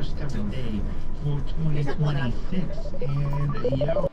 first ever day for 2026. And yo.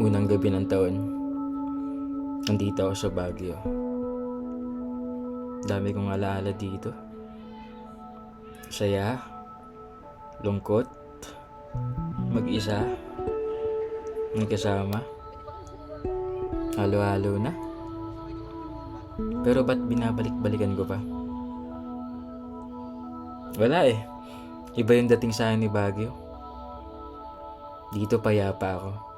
Unang gabi ng taon, nandito ako sa Baguio. Dami kong alaala dito. Saya, lungkot, mag-isa, may kasama, halo-halo na. Pero ba't binabalik-balikan ko pa? Wala eh. Iba yung dating sa akin ni Baguio. Dito payapa ako.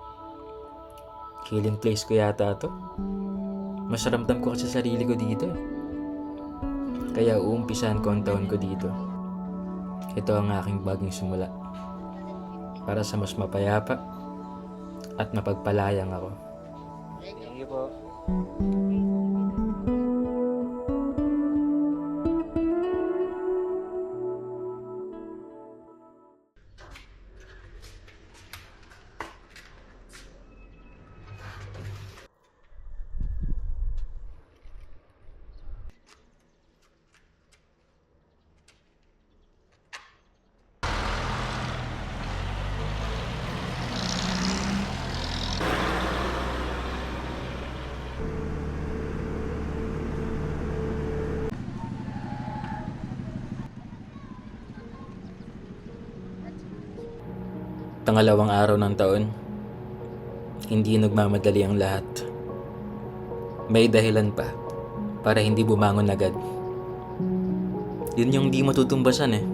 Healing place ko yata to. Mas ramdam ko kasi sarili ko dito eh. Kaya uumpisahan ko ang taon ko dito. Ito ang aking bagong simula. Para sa mas mapayapa at mapagpalayang ako. Thank you po. Pangalawang araw ng taon, hindi nagmamadali ang lahat. May dahilan pa para hindi bumangon agad. Yun yung di matutumbasan eh.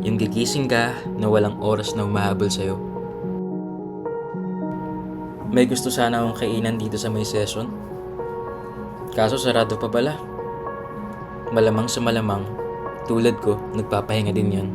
Yung gigising ka na walang oras na humahabol sa'yo. May gusto sana akong kainan dito sa may session. Kaso sarado pa pala. Malamang sa malamang, tulad ko, nagpapahinga din yan.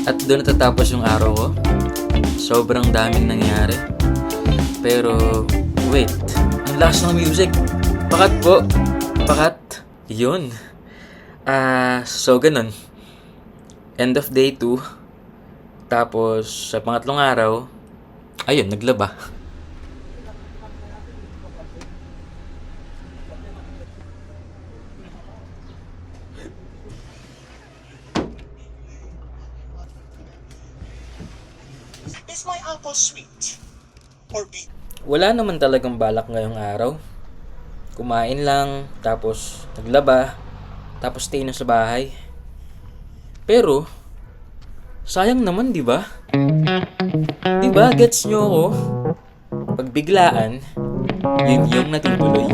At doon natatapos yung araw ko. Sobrang daming nangyari. Pero, wait. Ang lakas ng music. Pakat po. Pakat. Yun. So ganun. End of day 2. Tapos, sa pangatlong araw, ayun, naglaba. Is my apple sweet? Or be? Wala naman talagang balak ngayong araw. Kumain lang, tapos naglaba, tapos stay na sa bahay. Pero, Sayang naman, di ba? Di ba, gets nyo ako? Pag biglaan, yun yung natutuloy.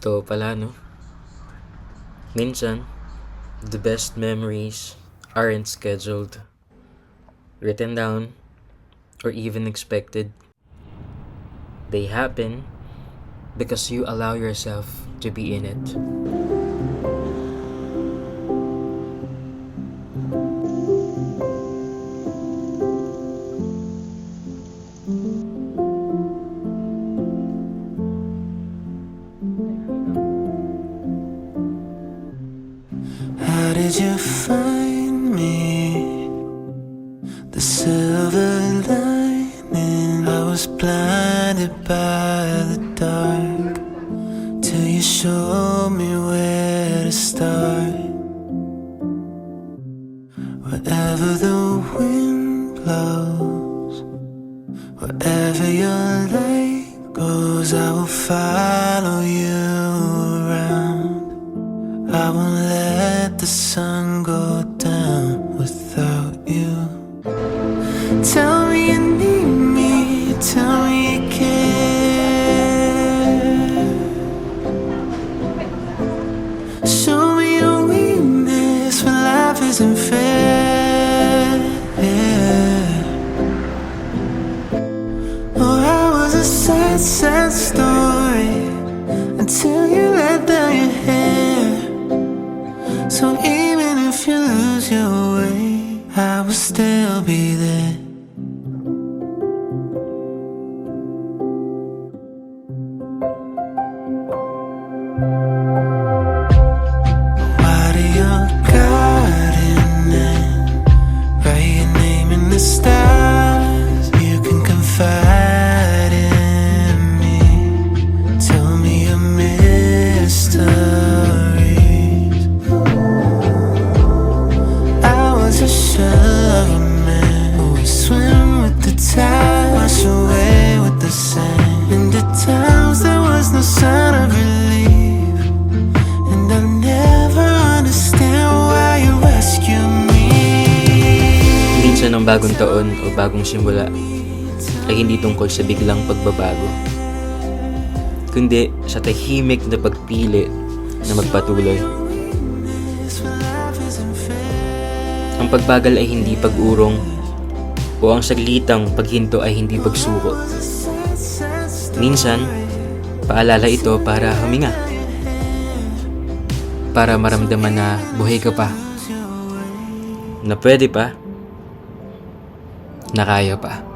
Totoo pala, no? Minsan, the best memories aren't scheduled, written down, or even expected. They happen because you allow yourself to be in it. How did you find me? The silver lining. I was blinded by the dark till you showed me where to start. Wherever the wind blows, wherever your light goes, I will follow you around. I won't let the sun go down without you. Tell me you need me, tell me you care. Show me your weakness when life isn't fair. Oh, I was a sad, sad story until you let down your hair. So even if you lose your way, I will still be there. Water your garden and write your name in the stars. You can confide in me. Tell me your mysteries. I was a shell of a man who would swim with the tide, wash away with the sand. And at times there was no sign of relief, and I'll never understand why you rescue me. Minsan ang bagong taon o bagong simula ay hindi tungkol sa biglang pagbabago, kundi sa tahimik na pagpili na magpatuloy. Ang pagbagal ay hindi pag-urong, o ang saglitang paghinto ay hindi pagsuko. Minsan, paalala ito para huminga, para maramdaman na buhay ka pa, na pwede pa, na kaya pa.